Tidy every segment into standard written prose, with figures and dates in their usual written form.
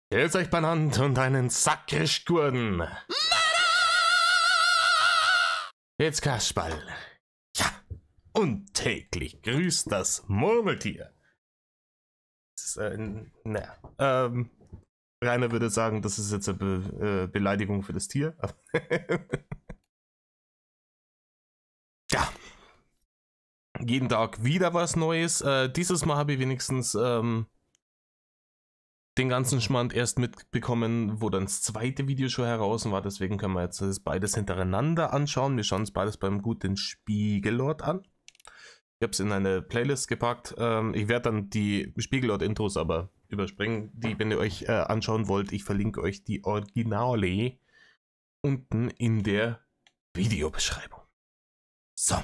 Hält euch benannt und einen Sackrischgurden. Jetzt Kasperl. Ja, und täglich grüßt das Murmeltier. Das ist Rainer würde sagen, das ist jetzt eine Beleidigung für das Tier. Ja. Jeden Tag wieder was Neues. Dieses Mal habe ich wenigstens den ganzen Schmand erst mitbekommen, wo dann das zweite Video schon heraus war. Deswegen können wir jetzt das beides hintereinander anschauen. Wir schauen uns beides beim guten Spiegelort an. Ich habe es in eine Playlist gepackt. Ich werde dann die Spiegelort-Intros aber überspringen. Die, wenn ihr euch anschauen wollt, ich verlinke euch die Originale unten in der Videobeschreibung. So.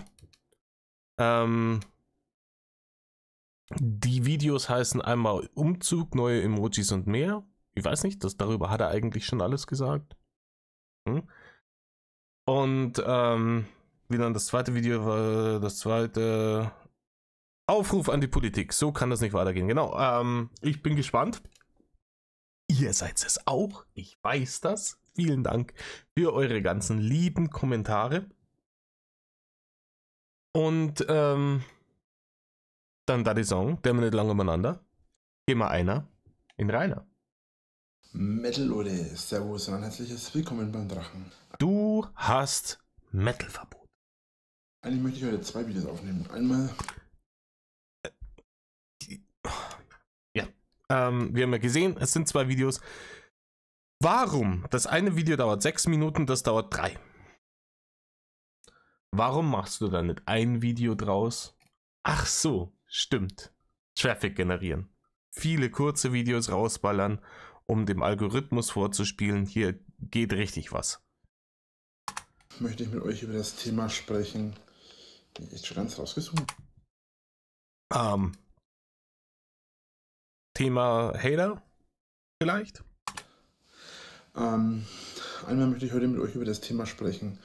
Die Videos heißen einmal Umzug, neue Emojis und mehr. Ich weiß nicht, darüber hat er eigentlich schon alles gesagt. Und wie dann das zweite Video war, das zweite Aufruf an die Politik. So kann das nicht weitergehen. Genau, ich bin gespannt. Ihr seid es auch. Ich weiß das. Vielen Dank für eure ganzen lieben Kommentare. Und dann da die Song, der mir nicht lange umeinander. Geh mal einer in Rainer. Metal Leute, Servus und ein herzliches Willkommen beim Drachen. Du hast Metal-Verbot. Eigentlich möchte ich heute zwei Videos aufnehmen. Einmal... Ja, wir haben ja gesehen, es sind zwei Videos. Warum? Das eine Video dauert 6 Minuten, das dauert 3. Warum machst du da nicht ein Video draus? Ach so, stimmt. Traffic generieren. Viele kurze Videos rausballern, um dem Algorithmus vorzuspielen, hier geht richtig was. Möchte ich mit euch über das Thema sprechen. Bin ich echt schon ganz rausgesucht. Thema Hater vielleicht? Einmal möchte ich heute mit euch über das Thema sprechen,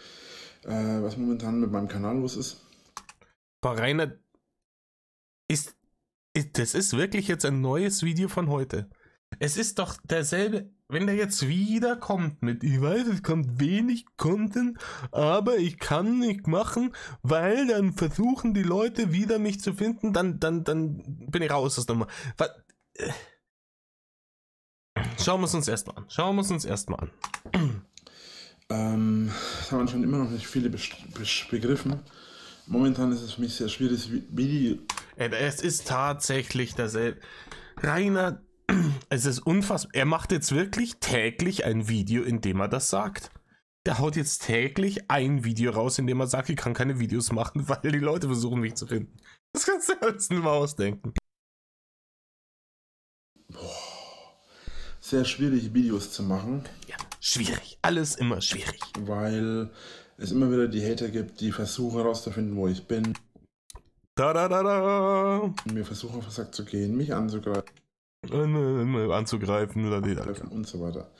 was momentan mit meinem Kanal los ist. Boah, Rainer, das ist wirklich jetzt ein neues Video von heute. Es ist doch derselbe, wenn der jetzt wieder kommt mit, ich weiß, es kommt wenig Content, aber ich kann nicht machen, weil dann versuchen die Leute wieder mich zu finden, dann bin ich raus aus der Nummer. Schauen wir es uns erstmal an. Das haben schon immer noch nicht viele begriffen. Momentan ist es für mich sehr schwierig, Video. Es ist tatsächlich derselbe. Rainer, es ist unfassbar. Er macht jetzt wirklich täglich ein Video, in dem er das sagt. Der haut jetzt täglich ein Video raus, in dem er sagt, ich kann keine Videos machen, weil die Leute versuchen, mich zu finden. Das kannst du alles nur mal ausdenken. Sehr schwierig, Videos zu machen. Ja, schwierig. Alles immer schwierig. Weil es immer wieder die Hater gibt, die versuchen herauszufinden, wo ich bin. Da. Mir versuchen auf den Sack zu gehen, mich anzugreifen. Anzugreifen oder die und so weiter.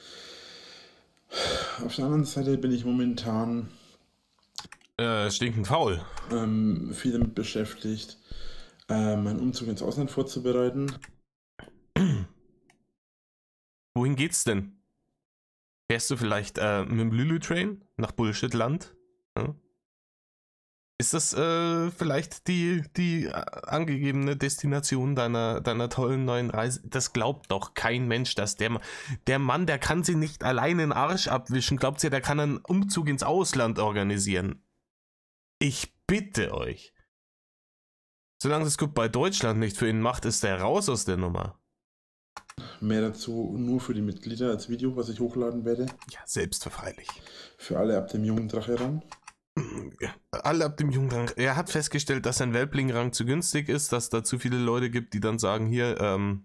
Auf der anderen Seite bin ich momentan stinkend faul. Viel damit beschäftigt, meinen Umzug ins Ausland vorzubereiten. Wohin geht's denn? Fährst du vielleicht mit dem Lulu-Train nach Bullshit-Land? Ja? Ist das vielleicht die angegebene Destination deiner tollen neuen Reise? Das glaubt doch kein Mensch, dass der Mann, der kann sie nicht alleine den Arsch abwischen. Glaubt ihr, der kann einen Umzug ins Ausland organisieren? Ich bitte euch. Solange das gut bei Deutschland nicht für ihn macht, ist er raus aus der Nummer. Mehr dazu nur für die Mitglieder als Video, was ich hochladen werde. Ja, selbstverfreilich. Für alle ab dem jungen Drache-Rang. Alle ab dem jungen Rang. Er hat festgestellt, dass sein Welpling-Rang zu günstig ist, dass da zu viele Leute gibt, die dann sagen, hier,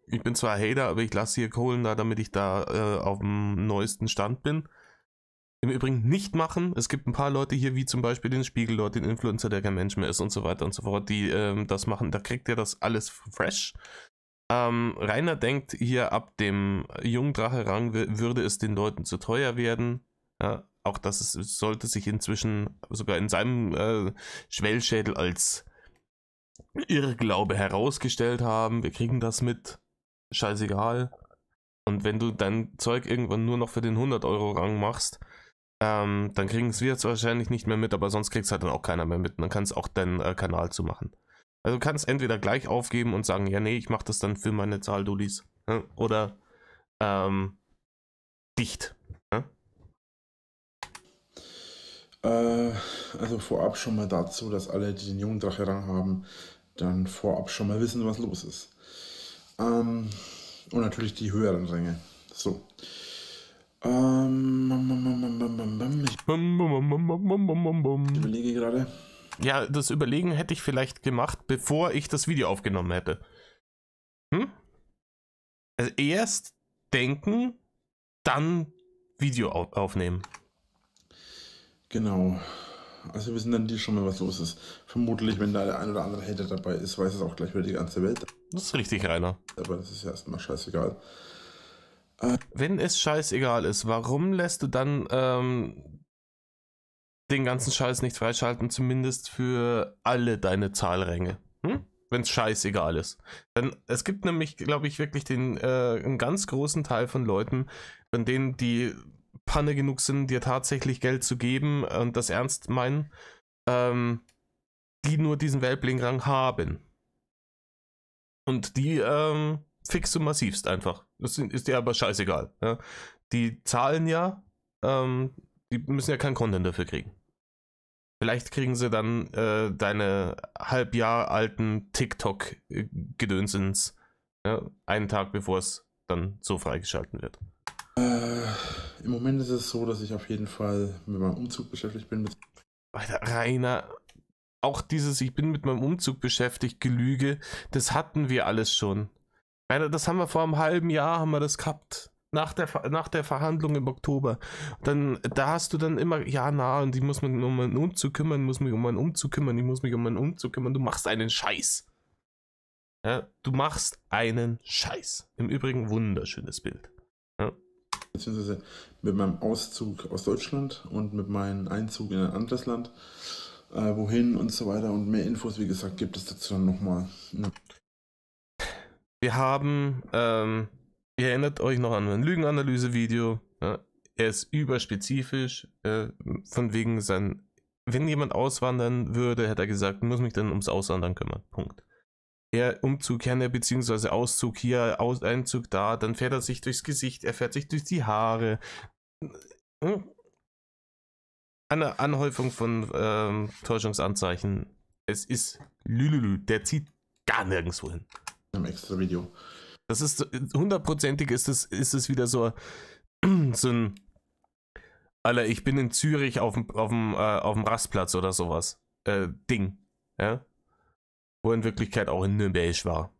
ich bin zwar Hater, aber ich lasse hier Kohlen da, damit ich da auf dem neuesten Stand bin. Im Übrigen nicht machen. Es gibt ein paar Leute hier, wie zum Beispiel den Spiegelort, den Influencer, der kein Mensch mehr ist und so weiter und so fort, die das machen. Da kriegt ihr das alles fresh. Rainer denkt, hier ab dem Jungdrache-Rang würde es den Leuten zu teuer werden. Ja, auch das sollte sich inzwischen sogar in seinem Schwellschädel als Irrglaube herausgestellt haben. Wir kriegen das mit. scheißegal. Und wenn du dein Zeug irgendwann nur noch für den 100-Euro-Rang machst, dann kriegen es wir jetzt wahrscheinlich nicht mehr mit, aber sonst kriegt es halt dann auch keiner mehr mit. Und dann kannst du auch deinen Kanal zumachen. Also du kannst entweder gleich aufgeben und sagen, ja nee, ich mache das dann für meine Zahl-Dullis. Ne? Oder dicht. Ne? Also vorab schon mal dazu, dass alle, die den Jungdrache-Rang haben, dann vorab schon mal wissen, was los ist. Und natürlich die höheren Ränge. So. Ich überlege gerade. Ja, das Überlegen hätte ich vielleicht gemacht, bevor ich das Video aufgenommen hätte. Also erst denken, dann Video aufnehmen. Genau. Also wissen dann die schon mal, was los ist. Vermutlich, wenn da der ein oder andere Hater dabei ist, weiß es auch gleich wieder die ganze Welt. Das ist richtig, Rainer. Aber das ist ja erstmal scheißegal. Wenn es scheißegal ist, warum lässt du dann den ganzen Scheiß nicht freischalten, zumindest für alle deine Zahlränge? Wenn es scheißegal ist. Denn es gibt nämlich, glaube ich, wirklich einen ganz großen Teil von Leuten, von denen die Panne genug sind, dir tatsächlich Geld zu geben und das ernst meinen, die nur diesen Weltling-Rang haben. Und die fixst du massivst einfach. Das ist dir aber scheißegal. Ja? Die zahlen ja, die müssen ja keinen Content dafür kriegen. Vielleicht kriegen sie dann deine halbjahr alten TikTok-Gedönsens einen Tag bevor es dann so freigeschalten wird. Im Moment ist es so, dass ich auf jeden Fall mit meinem Umzug beschäftigt bin. Alter, Rainer, auch dieses ich bin mit meinem Umzug beschäftigt, Gelüge, das hatten wir alles schon. Rainer, das haben wir vor einem halben Jahr, haben wir das gehabt. Nach der Verhandlung im Oktober. Dann, da hast du dann immer, ja, und ich muss mich um meinen Umzug kümmern, ich muss mich um meinen Umzug kümmern. Du machst einen Scheiß. Ja, du machst einen Scheiß. Im Übrigen wunderschönes Bild. Ja. Beziehungsweise mit meinem Auszug aus Deutschland und mit meinem Einzug in ein anderes Land, wohin und so weiter. Und mehr Infos, wie gesagt, gibt es dazu dann nochmal. Ne? Wir haben, ihr erinnert euch noch an ein Lügenanalyse-Video. Ja, er ist überspezifisch, von wegen wenn jemand auswandern würde, hätte er gesagt, muss mich dann ums Auswandern kümmern. Punkt. Der Umzug hier, beziehungsweise Auszug hier, Einzug da, dann fährt er sich durchs Gesicht, er fährt sich durch die Haare. Eine Anhäufung von Täuschungsanzeichen. Es ist Lülülü, der zieht gar nirgendwo hin. Im extra Video. Das ist hundertprozentig ist es wieder so ein Alter, ich bin in Zürich auf dem Rastplatz oder sowas. Ding. Ja? Wo in Wirklichkeit auch in Nürnberg war.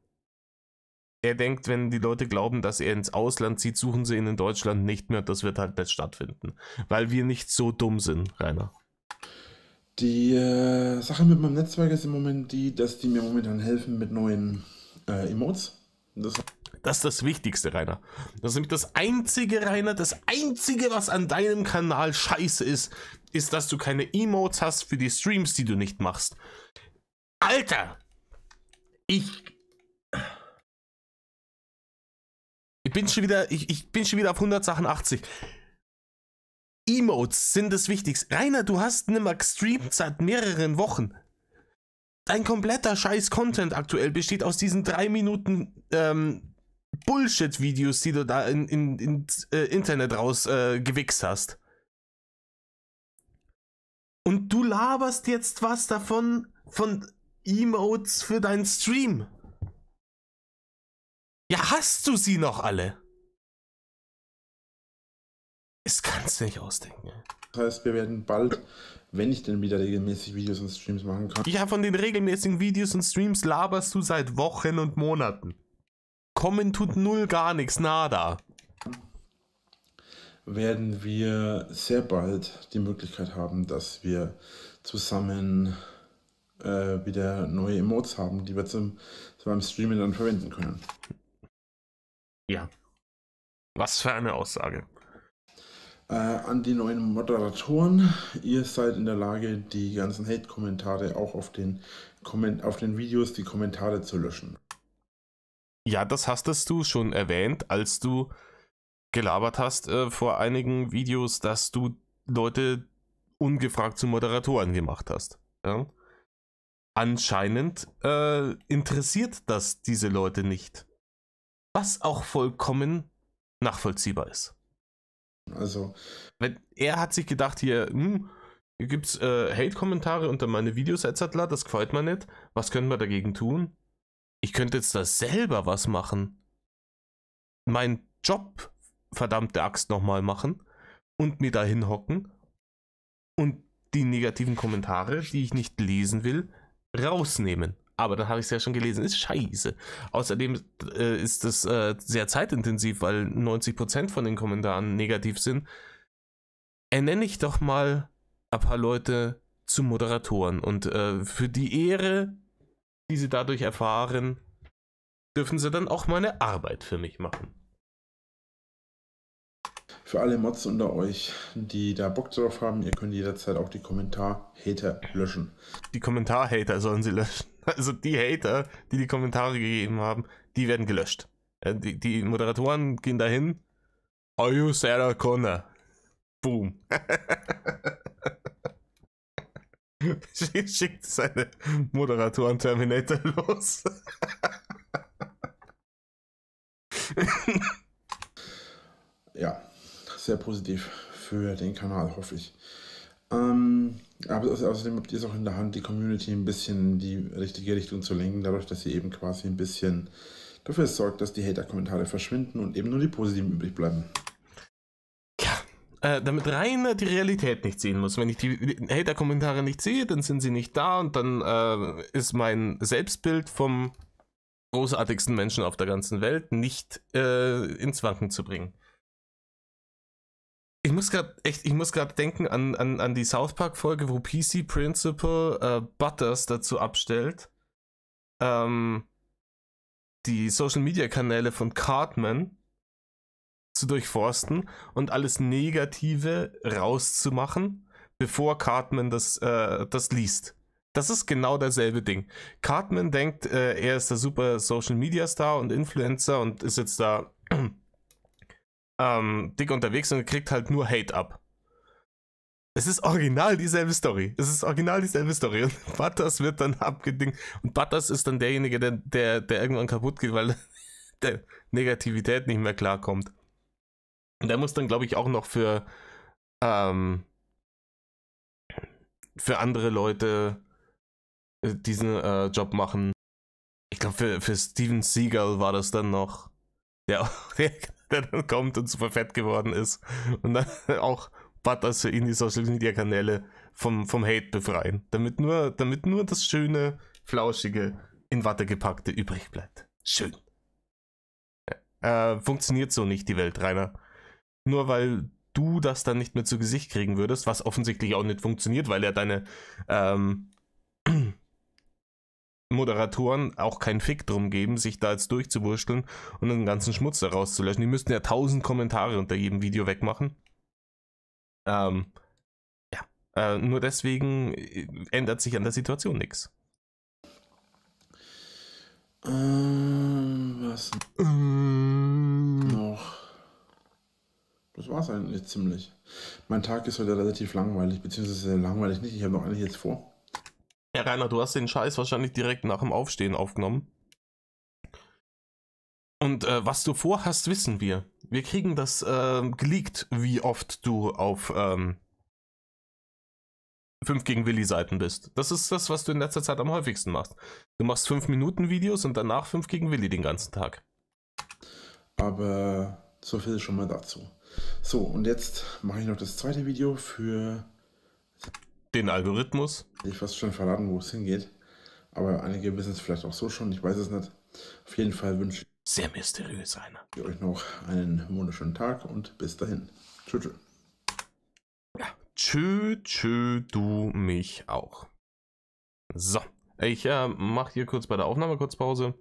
Er denkt, wenn die Leute glauben, dass er ins Ausland zieht, suchen sie ihn in Deutschland nicht mehr. Das wird halt nicht stattfinden. Weil wir nicht so dumm sind, Rainer. Die Sache mit meinem Netzwerk ist im Moment die, dass die mir momentan helfen mit neuen Emotes. Das ist das Wichtigste, Rainer. Das ist nämlich das Einzige, Rainer, das Einzige, was an deinem Kanal scheiße ist, dass du keine Emotes hast für die Streams, die du nicht machst. Alter! Ich bin schon wieder, ich bin schon wieder auf 188. Emotes sind das Wichtigste. Rainer, du hast nimmer gestreamt seit mehreren Wochen. Dein kompletter Scheiß-Content aktuell besteht aus diesen 3 Minuten Bullshit-Videos, die du da ins Internet raus gewichst hast. Und du laberst jetzt was davon, von Emotes für deinen Stream. Ja, hast du sie noch alle? Das kannst du nicht ausdenken. Das heißt, wir werden bald, wenn ich denn wieder regelmäßig Videos und Streams machen kann. Ja, von den regelmäßigen Videos und Streams laberst du seit Wochen und Monaten. Kommen tut null gar nichts, nada. Werden wir sehr bald die Möglichkeit haben, dass wir zusammen wieder neue Emotes haben, die wir beim Streamen dann verwenden können. Ja. Was für eine Aussage. An die neuen Moderatoren, ihr seid in der Lage, die ganzen Hate-Kommentare auch auf den Videos, die Kommentare zu löschen. Ja, das hastest du schon erwähnt, als du gelabert hast vor einigen Videos, dass du Leute ungefragt zu Moderatoren gemacht hast. Ja? Anscheinend interessiert das diese Leute nicht. Was auch vollkommen nachvollziehbar ist. Also, Er hat sich gedacht, hier gibt es Hate-Kommentare unter meine Videos etc. Das gefällt mir nicht. Was können wir dagegen tun? Ich könnte jetzt da selber was machen. Mein Job, verdammte Axt, nochmal machen und mir da hinhocken und die negativen Kommentare, die ich nicht lesen will, rausnehmen. Aber dann habe ich es ja schon gelesen, ist scheiße. Außerdem ist es sehr zeitintensiv, weil 90% von den Kommentaren negativ sind. Ernenne ich doch mal ein paar Leute zu Moderatoren und für die Ehre, die sie dadurch erfahren, dürfen sie dann auch meine Arbeit für mich machen. für alle Mods unter euch, die da Bock drauf haben, ihr könnt jederzeit auch die Kommentar-Hater löschen. Die Kommentar-Hater sollen sie löschen. Also die Hater, die die Kommentare gegeben haben, die werden gelöscht. Die Moderatoren gehen dahin. Are you Sarah Connor? Boom. Schickt seine Moderatoren-Terminator los. Ja, sehr positiv für den Kanal, hoffe ich. Aber außerdem habt ihr es auch in der Hand, die Community ein bisschen in die richtige Richtung zu lenken, dadurch, dass ihr eben quasi ein bisschen dafür sorgt, dass die Hater-Kommentare verschwinden und eben nur die positiven übrig bleiben. Ja, damit Rainer die Realität nicht sehen muss. Wenn ich die Hater-Kommentare nicht sehe, dann sind sie nicht da und dann ist mein Selbstbild vom großartigsten Menschen auf der ganzen Welt nicht ins Wanken zu bringen. Ich muss gerade denken an die South Park Folge, wo PC Principal Butters dazu abstellt, die Social Media Kanäle von Cartman zu durchforsten und alles Negative rauszumachen, bevor Cartman das liest. Das ist genau dasselbe Ding. Cartman denkt, er ist der super Social Media Star und Influencer und ist jetzt da dick unterwegs und kriegt halt nur Hate ab. Es ist original dieselbe Story. Und Butters wird dann abgedingt. Und Butters ist dann derjenige, der irgendwann kaputt geht, weil der Negativität nicht mehr klarkommt. Und der muss dann, glaube ich, auch noch für andere Leute diesen Job machen. Ich glaube, für Steven Seagal war das dann noch, der dann kommt und super fett geworden ist. Und dann auch Butters für ihn die Social Media Kanäle vom Hate befreien. Damit nur das schöne, flauschige, in Watte gepackte übrig bleibt. Schön. Funktioniert so nicht die Welt, Rainer. Nur weil du das dann nicht mehr zu Gesicht kriegen würdest, was offensichtlich auch nicht funktioniert, weil ja deine Moderatoren auch keinen Fick drum geben, sich da jetzt durchzuwurschteln und den ganzen Schmutz da rauszulöschen. Die müssten ja 1000 Kommentare unter jedem Video wegmachen. Nur deswegen ändert sich an der Situation nichts. Was noch? Das war's eigentlich ziemlich. Mein Tag ist heute relativ langweilig, beziehungsweise langweilig nicht. Ich habe noch eigentlich jetzt vor. Ja, Rainer, du hast den Scheiß wahrscheinlich direkt nach dem Aufstehen aufgenommen. Und was du vorhast, wissen wir. Wir kriegen das geleakt, wie oft du auf 5 gegen Willi Seiten bist. Das ist das, was du in letzter Zeit am häufigsten machst. Du machst 5-Minuten-Videos und danach 5 gegen Willi den ganzen Tag. Aber so viel schon mal dazu. So, und jetzt mache ich noch das zweite Video für den Algorithmus. Ich fast schon verraten, wo es hingeht. Aber einige wissen es vielleicht auch so schon, ich weiß es nicht. Auf jeden Fall wünsche ich sehr mysteriös, Rainer. Euch noch einen wunderschönen Tag und bis dahin. Tschö, tschö. Ja, tschö, tschö, du mich auch. So, ich mache hier kurz bei der Aufnahme kurz Pause.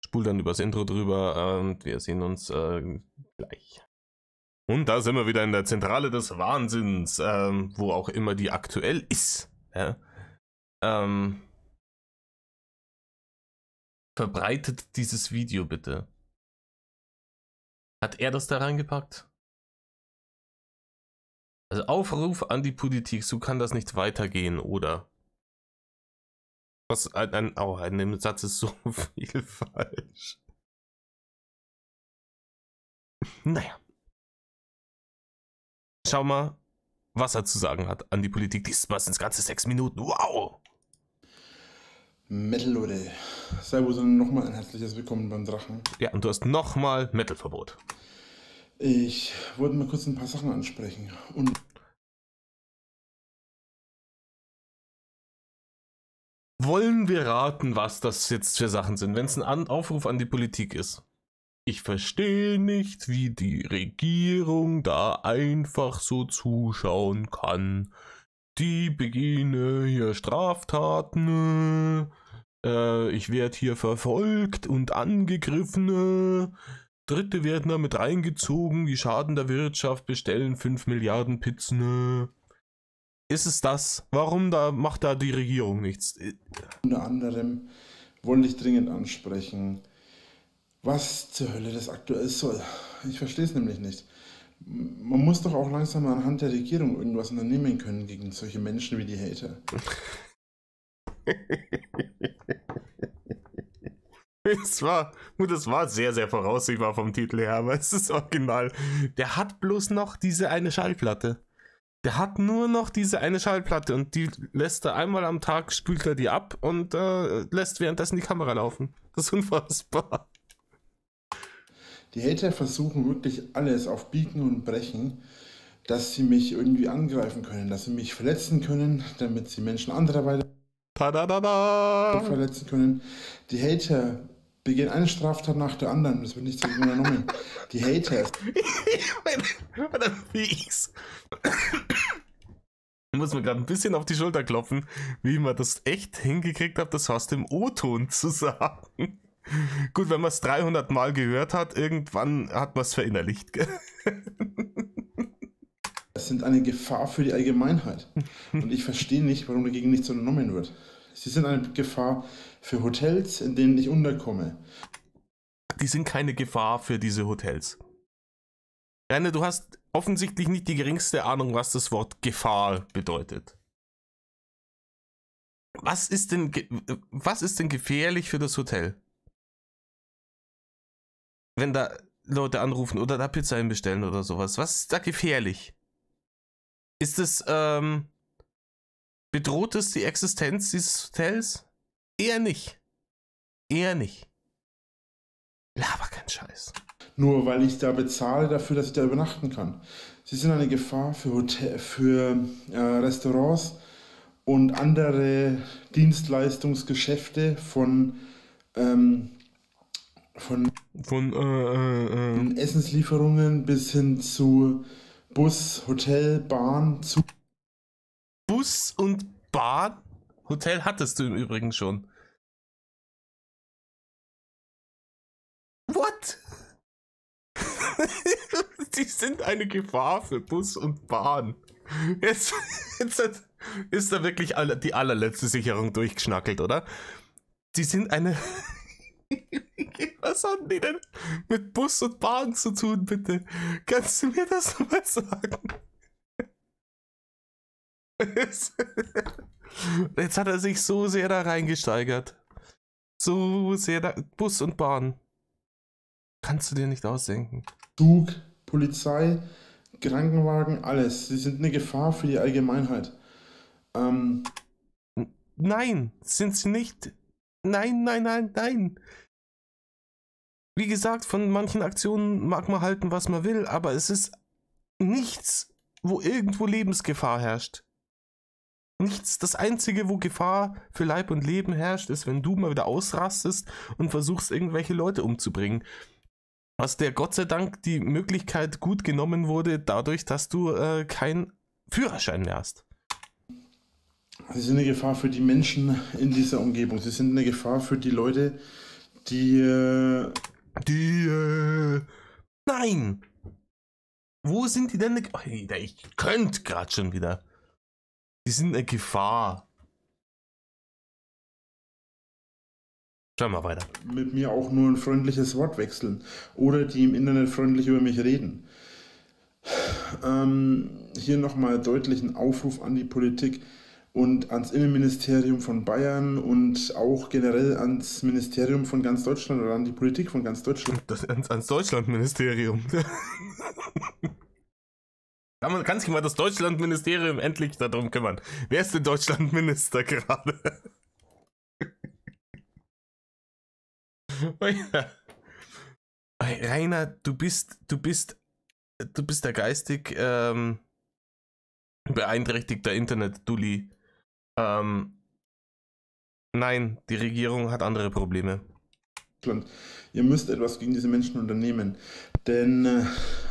Spul dann übers Intro drüber und wir sehen uns gleich. Und da sind wir wieder in der Zentrale des Wahnsinns, wo auch immer die aktuell ist. Ja? verbreitet dieses Video bitte. Hat er das da reingepackt? Also Aufruf an die Politik, so kann das nicht weitergehen, oder? Was in dem Satz ist so viel falsch. Naja. Schau mal, was er zu sagen hat an die Politik. Diesmal sind es ganze 6 Minuten. Wow! Metal, Leute. Servus und nochmal ein herzliches Willkommen beim Drachen. Ja, und du hast nochmal Metal-Verbot. Ich wollte mal kurz ein paar Sachen ansprechen. Und wollen wir raten, was das jetzt für Sachen sind, wenn es ein Aufruf an die Politik ist? Ich verstehe nicht, wie die Regierung da einfach so zuschauen kann. Die beginnen hier Straftaten, ich werde hier verfolgt und angegriffen, Dritte werden da mit reingezogen, die schaden der Wirtschaft, bestellen 5 Milliarden Pizzen. Ist es das? Warum macht da die Regierung nichts? unter anderem wollte ich dringend ansprechen, was zur Hölle das aktuell soll. Ich verstehe es nämlich nicht. Man muss doch auch langsam anhand der Regierung irgendwas unternehmen können gegen solche Menschen wie die Hater. Das war sehr, sehr voraussehbar vom Titel her, aber es ist original. Der hat bloß noch diese eine Schallplatte. Der hat nur noch diese eine Schallplatte und die lässt er einmal am Tag, spült er die ab und lässt währenddessen die Kamera laufen. Das ist unfassbar. Die Hater versuchen wirklich alles auf Biegen und Brechen, dass sie mich irgendwie angreifen können, dass sie mich verletzen können, damit sie Menschen anderweitig verletzen können. Die Hater begehen eine Straftat nach der anderen, das wird nicht so unternommen. Die Hater. Ich muss mir gerade ein bisschen auf die Schulter klopfen, wie man das echt hingekriegt hat, das aus dem O-Ton zu sagen. Gut, wenn man es 300 Mal gehört hat, irgendwann hat man es verinnerlicht. Das sind eine Gefahr für die Allgemeinheit. Und ich verstehe nicht, warum dagegen nichts unternommen wird. Sie sind eine Gefahr für Hotels, in denen ich unterkomme. Die sind keine Gefahr für diese Hotels. Rainer, du hast offensichtlich nicht die geringste Ahnung, was das Wort Gefahr bedeutet. Was ist denn gefährlich für das Hotel? Wenn da Leute anrufen oder da Pizza hinbestellen oder sowas. Was ist da gefährlich? Ist es, bedroht es die Existenz dieses Hotels? Eher nicht. Eher nicht. Laber kein Scheiß. Nur weil ich da bezahle dafür, dass ich da übernachten kann. Sie sind eine Gefahr für Restaurants und andere Dienstleistungsgeschäfte von Essenslieferungen bis hin zu Bus, Hotel, Bahn, Zug. Bus und Bahn? Hotel hattest du im Übrigen schon. What? Die sind eine Gefahr für Bus und Bahn. Jetzt ist da wirklich die allerletzte Sicherung durchgeschnackelt, oder? Die sind eine... Was haben die denn mit Bus und Bahn zu tun, bitte? Kannst du mir das mal sagen? Jetzt hat er sich so sehr da reingesteigert. So sehr da... Bus und Bahn. Kannst du dir nicht ausdenken. Zug, Polizei, Krankenwagen, alles. Sie sind eine Gefahr für die Allgemeinheit. Nein, sind sie nicht. Nein, nein, nein, nein. Wie gesagt, von manchen Aktionen mag man halten, was man will, aber es ist nichts, wo irgendwo Lebensgefahr herrscht. Nichts. Das Einzige, wo Gefahr für Leib und Leben herrscht, ist, wenn du mal wieder ausrastest und versuchst, irgendwelche Leute umzubringen. Was der Gott sei Dank die Möglichkeit gut genommen wurde, dadurch, dass du keinen Führerschein mehr hast. Sie sind eine Gefahr für die Menschen in dieser Umgebung. Sie sind eine Gefahr für die Leute, die... Nein! Wo sind die denn? Oh, ich könnte gerade schon wieder. Die sind eine Gefahr. Schau mal weiter. mit mir auch nur ein freundliches Wort wechseln oder die im Internet freundlich über mich reden. Hier nochmal deutlich ein Aufruf an die Politik und ans Innenministerium von Bayern und auch generell ans Ministerium von ganz Deutschland oder an die Politik von ganz Deutschland. Ans Deutschlandministerium. Kann sich mal das Deutschlandministerium endlich darum kümmern. Wer ist denn Deutschlandminister gerade? Oh ja. Rainer, du bist der geistig beeinträchtigter Internet-Dulli. Nein, die Regierung hat andere Probleme. Ihr müsst etwas gegen diese Menschen unternehmen. Denn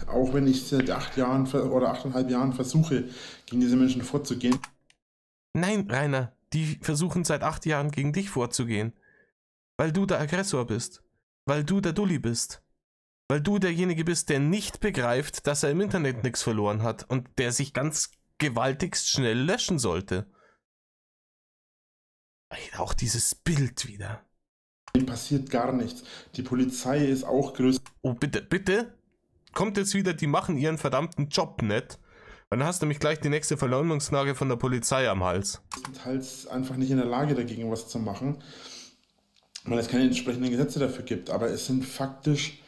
auch wenn ich seit 8 Jahren oder 8,5 Jahren versuche, gegen diese Menschen vorzugehen. Nein, Rainer, die versuchen seit 8 Jahren gegen dich vorzugehen. Weil du der Aggressor bist. Weil du der Dulli bist. Weil du derjenige bist, der nicht begreift, dass er im Internet nichts verloren hat und der sich ganz gewaltigst schnell löschen sollte. Auch dieses Bild wieder. Passiert gar nichts. Die Polizei ist auch größer. Oh, bitte? Kommt jetzt wieder, die machen ihren verdammten Job nicht. Dann hast du nämlich gleich die nächste Verleumdungsklage von der Polizei am Hals. Teils einfach nicht in der Lage, dagegen was zu machen, weil es keine entsprechenden Gesetze dafür gibt. Aber es sind faktisch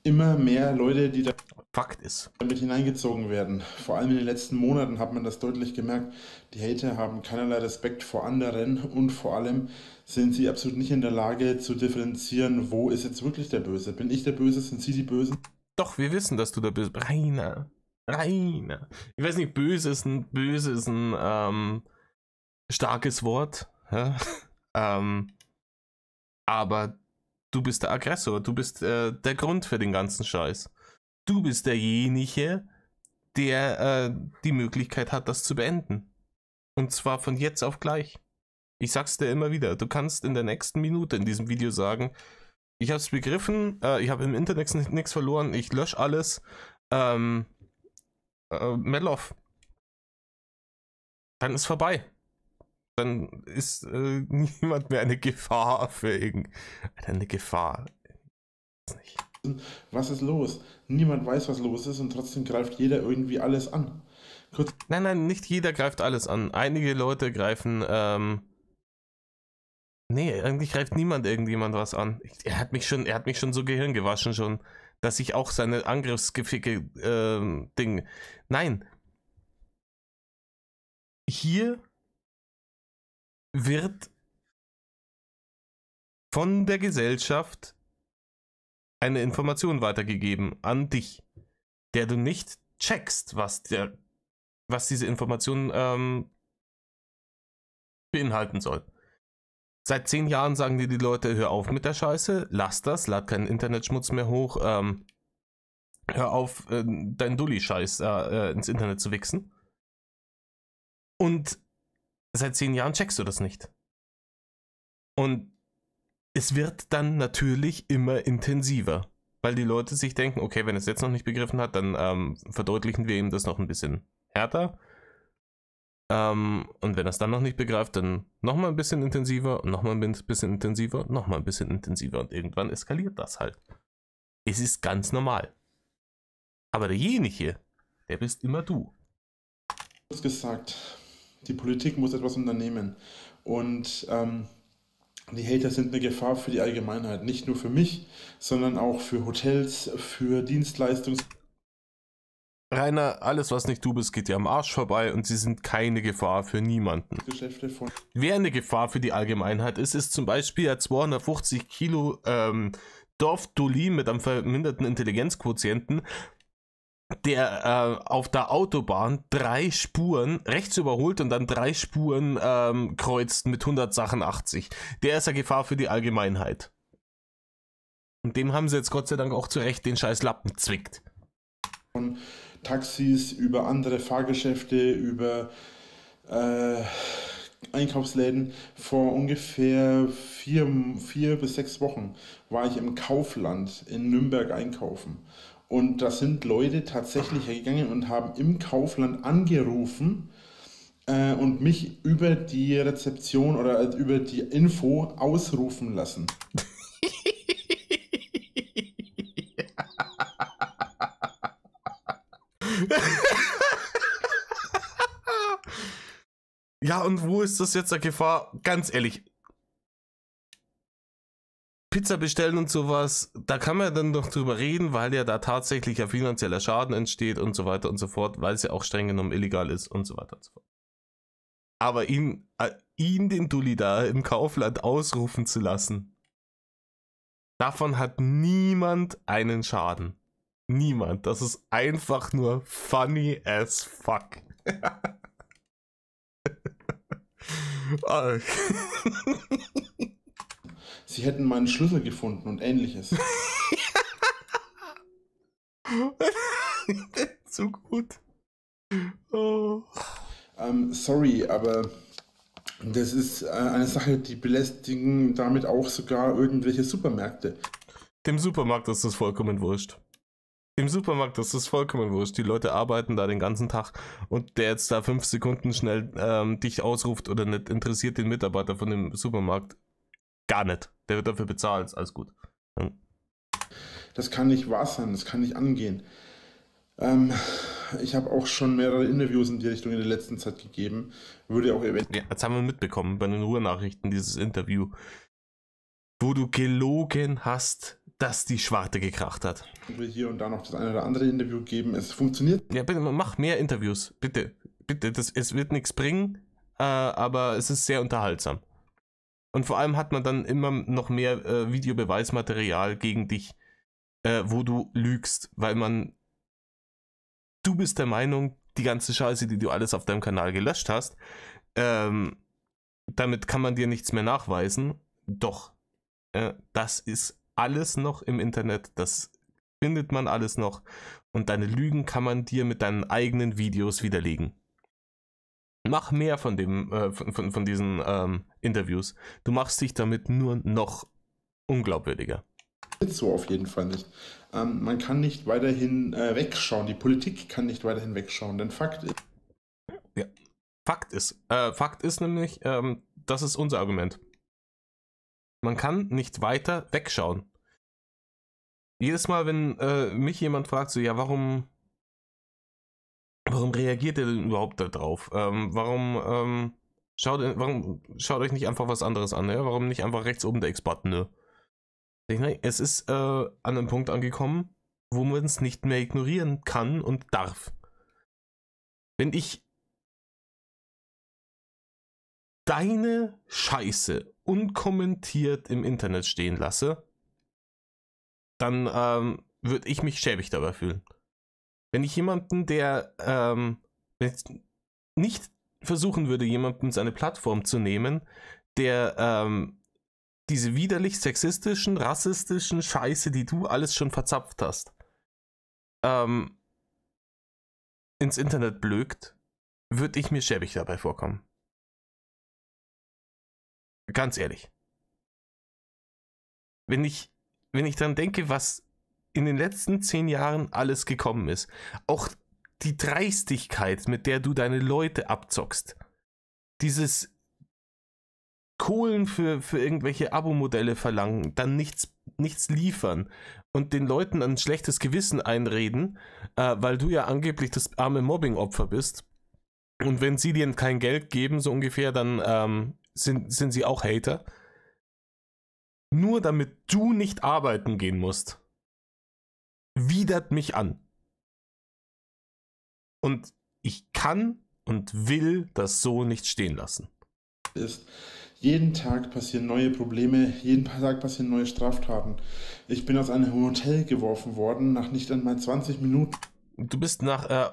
immer mehr Leute, die da Fakt ist. damit hineingezogen werden. Vor allem in den letzten Monaten hat man das deutlich gemerkt. Die Hater haben keinerlei Respekt vor anderen und vor allem sind sie absolut nicht in der Lage zu differenzieren, wo ist jetzt wirklich der Böse. Bin ich der Böse, sind sie die Bösen? Doch, wir wissen, dass du der Böse bist. Rainer. Ich weiß nicht, böse ist ein starkes Wort. Ja? Aber du bist der Aggressor. Du bist der Grund für den ganzen Scheiß. Du bist derjenige, der die Möglichkeit hat, das zu beenden. Und zwar von jetzt auf gleich. Ich sag's dir immer wieder, du kannst in der nächsten Minute in diesem Video sagen, ich hab's begriffen, ich habe im Internet nichts verloren, ich lösche alles. Melov. Dann ist vorbei. Dann ist niemand mehr eine Gefahr für eine Gefahr. Nicht. Was ist los? Niemand weiß, was los ist und trotzdem greift jeder irgendwie alles an. Nein, nicht jeder greift alles an. Einige Leute greifen, nee, eigentlich greift niemand irgendjemand was an. Er hat mich schon so Gehirn gewaschen schon, dass ich auch seine Angriffsgeficke, Ding. Nein. Hier wird von der Gesellschaft eine Information weitergegeben an dich, der du nicht checkst, was diese Information beinhalten soll. Seit 10 Jahren sagen dir die Leute, hör auf mit der Scheiße, lass das, lad keinen Internetschmutz mehr hoch, hör auf, deinen Dulli-Scheiß ins Internet zu wichsen. Und seit 10 Jahren checkst du das nicht. Und es wird dann natürlich immer intensiver, weil die Leute sich denken, okay, wenn er es jetzt noch nicht begriffen hat, dann verdeutlichen wir ihm das noch ein bisschen härter. Und wenn er es dann noch nicht begreift, dann nochmal ein bisschen intensiver und nochmal ein bisschen intensiver, nochmal ein bisschen intensiver und irgendwann eskaliert das halt. Es ist ganz normal. Aber derjenige, der bist immer du. Du hast gesagt, die Politik muss etwas unternehmen und die Hater sind eine Gefahr für die Allgemeinheit, nicht nur für mich, sondern auch für Hotels, für Dienstleistungs... Rainer, alles was nicht du bist, geht dir am Arsch vorbei und sie sind keine Gefahr für niemanden. Geschäfte von... Wer eine Gefahr für die Allgemeinheit ist zum Beispiel ein 250 Kilo Dorfdulli mit einem verminderten Intelligenzquotienten, der auf der Autobahn 3 Spuren rechts überholt und dann 3 Spuren kreuzt mit 100 Sachen 80. Der ist eine Gefahr für die Allgemeinheit. Und dem haben sie jetzt Gott sei Dank auch zu Recht den scheiß Lappen zwickt. Von Taxis über andere Fahrgeschäfte, über Einkaufsläden. Vor ungefähr 4 bis 6 Wochen war ich im Kaufland in Nürnberg einkaufen. Und da sind Leute tatsächlich hergegangen und haben im Kaufland angerufen, und mich über die Rezeption oder über die Info ausrufen lassen. Ja, und wo ist das jetzt eine Gefahr? Ganz ehrlich. Pizza bestellen und sowas, da kann man dann noch drüber reden, weil ja da tatsächlich ein finanzieller Schaden entsteht und so weiter und so fort, weil es ja auch streng genommen illegal ist und so weiter und so fort. Aber ihn den Dulli da im Kaufland ausrufen zu lassen, davon hat niemand einen Schaden. Niemand. Das ist einfach nur funny as fuck. Sie hätten meinen Schlüssel gefunden und ähnliches. Zu gut. Oh. Sorry, aber das ist eine Sache, die belästigen damit auch sogar irgendwelche Supermärkte. Dem Supermarkt ist das vollkommen wurscht. Im Supermarkt ist das vollkommen wurscht. Die Leute arbeiten da den ganzen Tag und der jetzt da 5 Sekunden schnell dich ausruft oder nicht, interessiert den Mitarbeiter von dem Supermarkt gar nicht. Der wird dafür bezahlt, alles gut. Das kann nicht wahr sein, das kann nicht angehen. Ich habe auch schon mehrere Interviews in die Richtung in der letzten Zeit gegeben. Würde auch eventuell. Ja, jetzt haben wir mitbekommen bei den Ruhrnachrichten dieses Interview, wo du gelogen hast, dass die Schwarte gekracht hat. Hier und da noch das eine oder andere Interview geben. Es funktioniert. Ja, bitte, mach mehr Interviews. Bitte. Bitte. Es wird nichts bringen, aber es ist sehr unterhaltsam. Und vor allem hat man dann immer noch mehr Videobeweismaterial gegen dich, wo du lügst, weil du bist der Meinung, die ganze Scheiße, die du alles auf deinem Kanal gelöscht hast, damit kann man dir nichts mehr nachweisen. Doch, das ist alles noch im Internet, das findet man alles noch und deine Lügen kann man dir mit deinen eigenen Videos widerlegen. Mach mehr von diesen Interviews. Du machst dich damit nur noch unglaubwürdiger. So auf jeden Fall nicht. Man kann nicht weiterhin wegschauen. Die Politik kann nicht weiterhin wegschauen, denn Fakt ist. Ja. Fakt ist nämlich, das ist unser Argument. Man kann nicht weiter wegschauen. Jedes Mal, wenn mich jemand fragt, so, ja, warum reagiert ihr denn überhaupt da drauf? Warum schaut euch nicht einfach was anderes an? Ja? Warum nicht einfach rechts oben der X-Button? Ne? Es ist an einem Punkt angekommen, wo man es nicht mehr ignorieren kann und darf. Wenn ich deine Scheiße unkommentiert im Internet stehen lasse, dann würde ich mich schäbig dabei fühlen. Wenn ich jemanden, der nicht versuchen würde, jemanden seine Plattform zu nehmen, der diese widerlich sexistischen, rassistischen Scheiße, die du alles schon verzapft hast, ins Internet blökt, würde ich mir schäbig dabei vorkommen. Ganz ehrlich. Wenn ich dann denke, was in den letzten 10 Jahren alles gekommen ist, auch die Dreistigkeit, mit der du deine Leute abzockst, dieses Kohlen für irgendwelche Abo-Modelle verlangen, dann nichts liefern und den Leuten ein schlechtes Gewissen einreden, weil du ja angeblich das arme Mobbing-Opfer bist. Und wenn sie dir kein Geld geben, so ungefähr, dann sind sie auch Hater. Nur damit du nicht arbeiten gehen musst, widert mich an. Und ich kann und will das so nicht stehen lassen. Jeden Tag passieren neue Probleme, jeden Tag passieren neue Straftaten. Ich bin aus einem Hotel geworfen worden, nach nicht einmal 20 Minuten. Du bist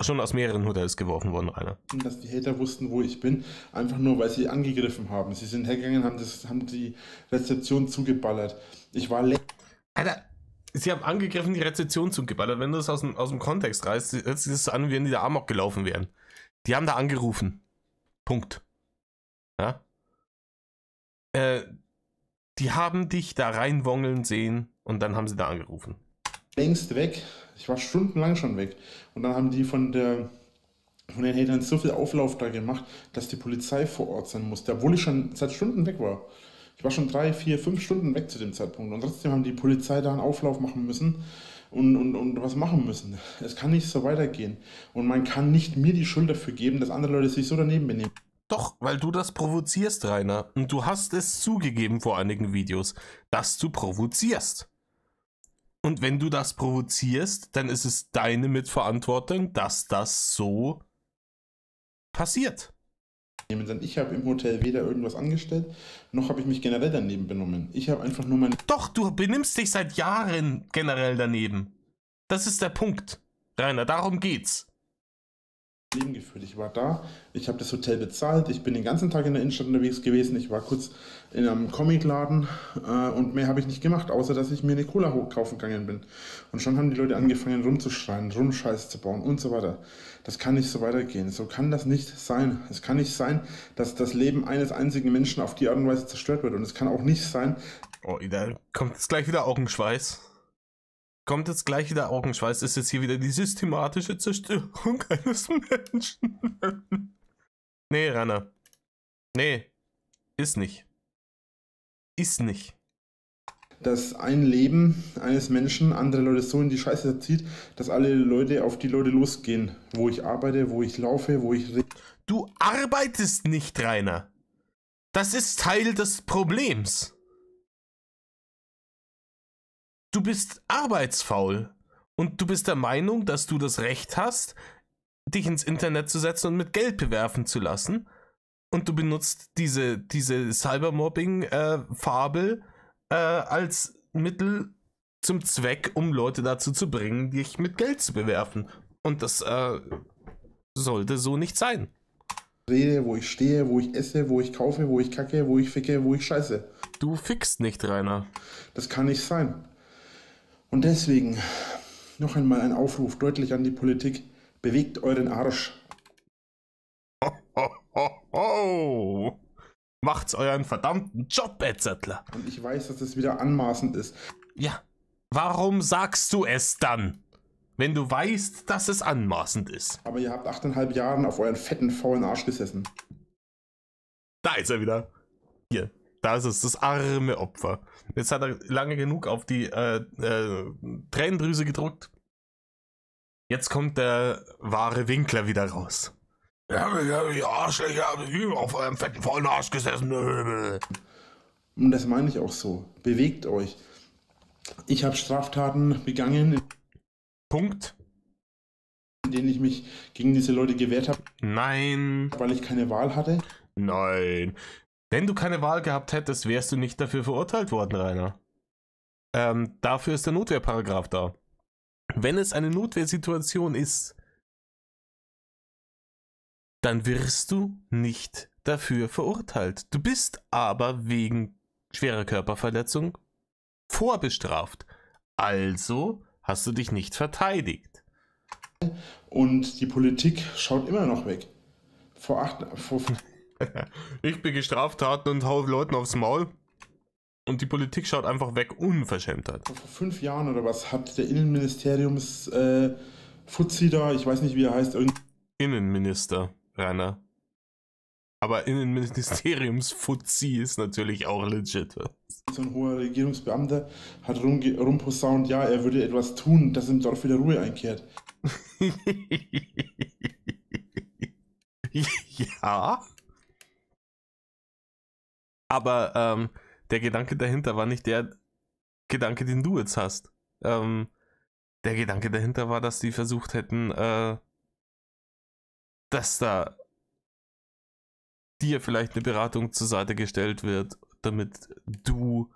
schon aus mehreren Hotels geworfen worden, Rainer. Dass die Hater wussten, wo ich bin, einfach nur, weil sie angegriffen haben. Sie sind hergegangen, haben die Rezeption zugeballert. Ich war Alter, sie haben angegriffen, die Rezeption zugeballert. Wenn du das aus dem Kontext reißt, hört sich das so an, wie wenn die da Amok gelaufen wären. Die haben da angerufen. Punkt. Ja? Die haben dich da reinwongeln sehen und dann haben sie da angerufen. Längst weg. Ich war stundenlang schon weg. Und dann haben die von der von den Hatern so viel Auflauf da gemacht, dass die Polizei vor Ort sein musste, obwohl ich schon seit Stunden weg war. Ich war schon 3, 4, 5 Stunden weg zu dem Zeitpunkt und trotzdem haben die Polizei da einen Auflauf machen müssen und was machen müssen. Es kann nicht so weitergehen und man kann nicht mir die Schuld dafür geben, dass andere Leute sich so daneben benehmen. Doch, weil du das provozierst, Rainer. Und du hast es zugegeben vor einigen Videos, dass du provozierst. Und wenn du das provozierst, dann ist es deine Mitverantwortung, dass das so passiert. Ich habe im Hotel weder irgendwas angestellt, noch habe ich mich generell daneben benommen. Ich habe einfach nur mein Doch, du benimmst dich seit Jahren generell daneben. Das ist der Punkt, Rainer, darum geht's. Leben geführt. Ich war da, ich habe das Hotel bezahlt, ich bin den ganzen Tag in der Innenstadt unterwegs gewesen, ich war kurz in einem Comicladen und mehr habe ich nicht gemacht, außer dass ich mir eine Cola kaufen gegangen bin. Und schon haben die Leute angefangen rumzuschreien, Scheiße zu bauen und so weiter. Das kann nicht so weitergehen. So kann das nicht sein. Es kann nicht sein, dass das Leben eines einzigen Menschen auf die Art und Weise zerstört wird. Und es kann auch nicht sein... Oh, da kommt jetzt gleich wieder Augenschweiß. Ist jetzt hier wieder die systematische Zerstörung eines Menschen. Nee, Rainer. Nee, ist nicht. Ist nicht. Dass ein Leben eines Menschen andere Leute so in die Scheiße zieht, dass alle Leute auf die Leute losgehen. Wo ich arbeite, wo ich laufe, wo ich... Du arbeitest nicht, Rainer. Das ist Teil des Problems. Du bist arbeitsfaul und du bist der Meinung, dass du das Recht hast, dich ins Internet zu setzen und mit Geld bewerfen zu lassen. Und du benutzt diese Cybermobbing-Fabel als Mittel zum Zweck, um Leute dazu zu bringen, dich mit Geld zu bewerfen. Und das sollte so nicht sein. Rede, wo ich stehe, wo ich esse, wo ich kaufe, wo ich kacke, wo ich ficke, wo ich scheiße. Du fickst nicht, Rainer. Das kann nicht sein. Und deswegen noch einmal ein Aufruf deutlich an die Politik. Bewegt euren Arsch. Ho, ho, ho, ho. Macht's euren verdammten Job, Edzettler. Und ich weiß, dass es wieder anmaßend ist. Ja, warum sagst du es dann, wenn du weißt, dass es anmaßend ist? Aber ihr habt 8,5 Jahre auf euren fetten, faulen Arsch gesessen. Da ist er wieder. Hier. Da ist es, das arme Opfer. Jetzt hat er lange genug auf die Tränendrüse gedrückt. Jetzt kommt der wahre Winkler wieder raus. Ja, die Arschlöcher haben auf eurem fetten, faulen Arsch gesessen. Und das meine ich auch so. Bewegt euch. Ich habe Straftaten begangen, Punkt. in denen ich mich gegen diese Leute gewehrt habe. Nein. Weil ich keine Wahl hatte. Nein. Wenn du keine Wahl gehabt hättest, wärst du nicht dafür verurteilt worden, Rainer. Dafür ist der Notwehrparagraf da. Wenn es eine Notwehrsituation ist, dann wirst du nicht dafür verurteilt. Du bist aber wegen schwerer Körperverletzung vorbestraft. Also hast du dich nicht verteidigt. Und die Politik schaut immer noch weg. Ich begehe Straftaten und hau Leuten aufs Maul. Und die Politik schaut einfach weg, Unverschämtheit. Vor 5 Jahren oder was hat der Innenministeriums Fuzzi da, ich weiß nicht wie er heißt, Innenminister, Rainer. Aber Innenministeriums-Fuzzi ist natürlich auch legit. So ein hoher Regierungsbeamter hat rumposaunt, ja, er würde etwas tun, dass im Dorf wieder Ruhe einkehrt. Ja. Aber der Gedanke dahinter war nicht der Gedanke, den du jetzt hast. Der Gedanke dahinter war, dass die versucht hätten, dass da dir vielleicht eine Beratung zur Seite gestellt wird, damit du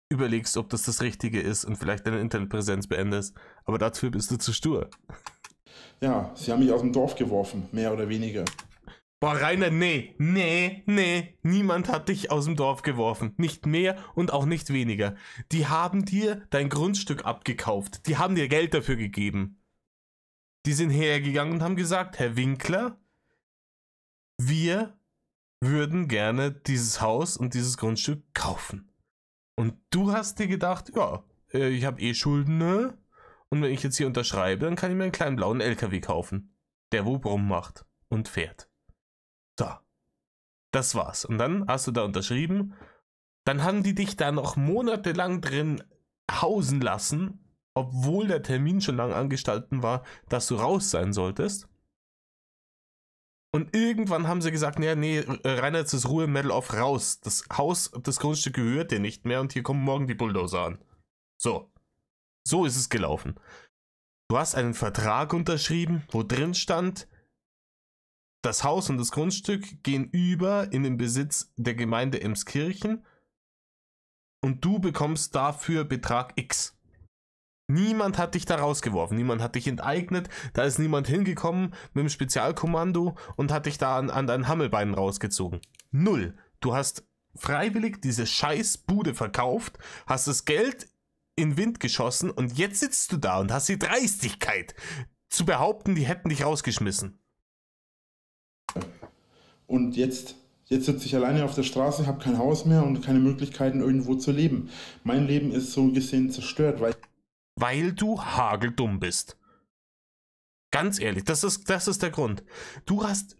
überlegst, ob das Richtige ist und vielleicht deine Internetpräsenz beendest. Aber dafür bist du zu stur. Ja, sie haben mich aus dem Dorf geworfen, mehr oder weniger. Boah, Rainer, nee, niemand hat dich aus dem Dorf geworfen. Nicht mehr und auch nicht weniger. Die haben dir dein Grundstück abgekauft. Die haben dir Geld dafür gegeben. Die sind hergegangen und haben gesagt, Herr Winkler, wir würden gerne dieses Haus und dieses Grundstück kaufen. Und du hast dir gedacht, ja, ich habe eh Schulden, ne? Und wenn ich jetzt hier unterschreibe, dann kann ich mir einen kleinen blauen LKW kaufen, der wo Brumm macht und fährt. So, das war's. Und dann hast du da unterschrieben. Dann haben die dich da noch monatelang drin hausen lassen, obwohl der Termin schon lang angestalten war, dass du raus sein solltest. Und irgendwann haben sie gesagt, nee, Rainer, jetzt ist Ruhe, Medal auf, raus. Das Haus, das Grundstück gehört dir nicht mehr und hier kommen morgen die Bulldozer an. So ist es gelaufen. Du hast einen Vertrag unterschrieben, wo drin stand, das Haus und das Grundstück gehen über in den Besitz der Gemeinde Emskirchen und du bekommst dafür Betrag X. Niemand hat dich da rausgeworfen, niemand hat dich enteignet, da ist niemand hingekommen mit dem Spezialkommando und hat dich da an deinen Hammelbeinen rausgezogen. Null. Du hast freiwillig diese scheiß Bude verkauft, hast das Geld in den Wind geschossen und jetzt sitzt du da und hast die Dreistigkeit zu behaupten, die hätten dich rausgeschmissen. Und jetzt sitze ich alleine auf der Straße, habe kein Haus mehr und keine Möglichkeiten, irgendwo zu leben. Mein Leben ist so gesehen zerstört, weil du hageldumm bist. Ganz ehrlich, das ist der Grund. Du hast...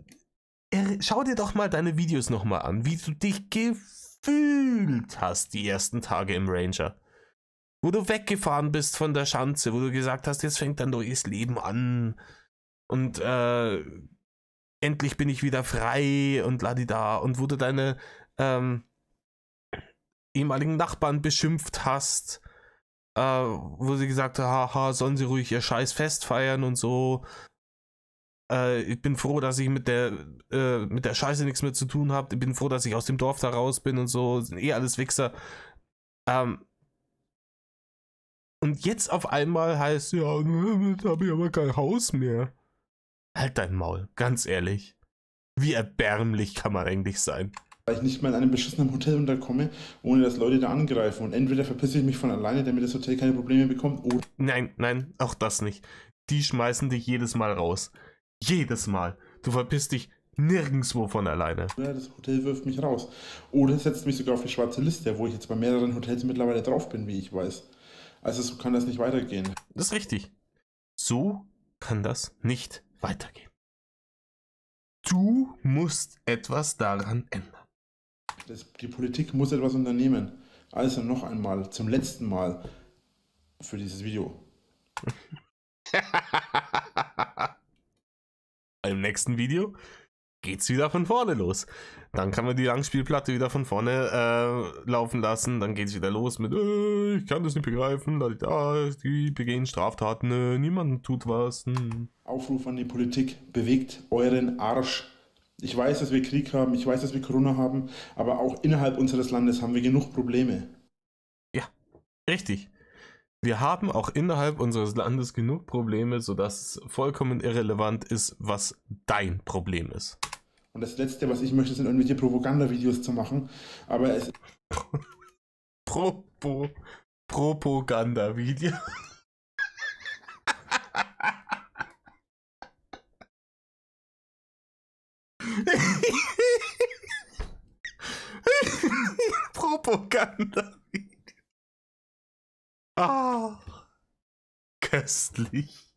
Schau dir doch mal deine Videos nochmal an, wie du dich gefühlt hast die ersten Tage im Ranger. Wo du weggefahren bist von der Schanze, wo du gesagt hast, jetzt fängt ein neues Leben an. Und endlich bin ich wieder frei und ladida. Und wo du deine ehemaligen Nachbarn beschimpft hast, wo sie gesagt haben, haha, sollen sie ruhig ihr scheiß Fest feiern und so. Ich bin froh, dass ich mit der Scheiße nichts mehr zu tun habe. Ich bin froh, dass ich aus dem Dorf da raus bin und so. Sind eh alles Wichser. Und jetzt auf einmal heißt, ja, jetzt habe ich aber kein Haus mehr. Halt dein Maul, ganz ehrlich. Wie erbärmlich kann man eigentlich sein? weil ich nicht mal in einem beschissenen Hotel unterkomme, ohne dass Leute da angreifen. Und entweder verpisse ich mich von alleine, damit das Hotel keine Probleme bekommt, oder... Nein, auch das nicht. Die schmeißen dich jedes Mal raus. Jedes Mal. Du verpisst dich nirgendwo von alleine. Ja, das Hotel wirft mich raus. Oder setzt mich sogar auf die schwarze Liste, wo ich jetzt bei mehreren Hotels mittlerweile drauf bin, wie ich weiß. Also so kann das nicht weitergehen. Das ist richtig. So kann das nicht weitergehen. Du musst etwas daran ändern. Die Politik muss etwas unternehmen. Also noch einmal, zum letzten Mal für dieses Video. Im nächsten Video geht's wieder von vorne los. Dann kann man die Langspielplatte wieder von vorne laufen lassen. Dann geht's wieder los mit ich kann das nicht begreifen, die begehen Straftaten, niemand tut was. Aufruf an die Politik, bewegt euren Arsch. Ich weiß, dass wir Krieg haben, ich weiß, dass wir Corona haben, aber auch innerhalb unseres Landes haben wir genug Probleme. Ja, richtig. Wir haben auch innerhalb unseres Landes genug Probleme, sodass es vollkommen irrelevant ist, was dein Problem ist. Und das Letzte, was ich möchte, sind irgendwelche Propagandavideos zu machen, aber es... Propagandavideo. Propagandavideo. Ah, köstlich.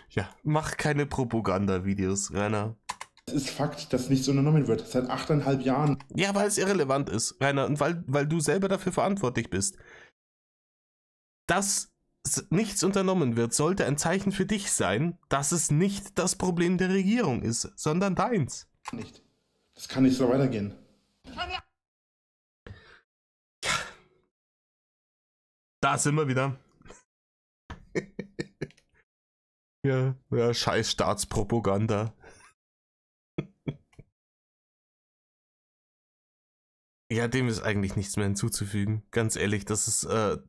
Ja, mach keine Propagandavideos, Rainer. Es ist Fakt, dass nichts unternommen wird. Seit 8,5 Jahren. Ja, weil es irrelevant ist, Rainer, und weil du selber dafür verantwortlich bist. Dass nichts unternommen wird, sollte ein Zeichen für dich sein, dass es nicht das Problem der Regierung ist, sondern deins. Nicht. Das kann nicht so weitergehen. Da sind wir wieder. ja, scheiß Staatspropaganda. Ja, dem ist eigentlich nichts mehr hinzuzufügen. Ganz ehrlich, das war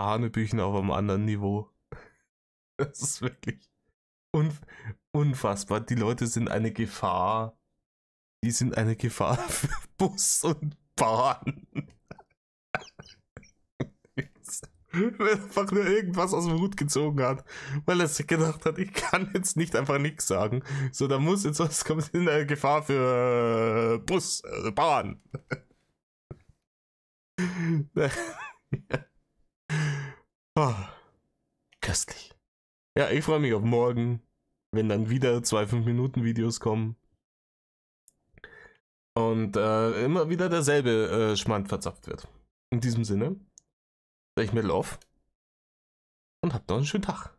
Hanebüchen auf einem anderen Niveau. Das ist wirklich unfassbar. Die Leute sind eine Gefahr. Die sind eine Gefahr für Bus und Bahn. Weil er einfach nur irgendwas aus dem Hut gezogen hat, weil er sich gedacht hat, ich kann jetzt nicht einfach nichts sagen. So, da muss jetzt was kommen in der Gefahr für Bus, Bahn. Oh, köstlich. Ja, ich freue mich auf morgen, wenn dann wieder 2 5-Minuten-Videos kommen. Und immer wieder derselbe Schmand verzapft wird. In diesem Sinne, sag ich mir Love und habt noch einen schönen Tag.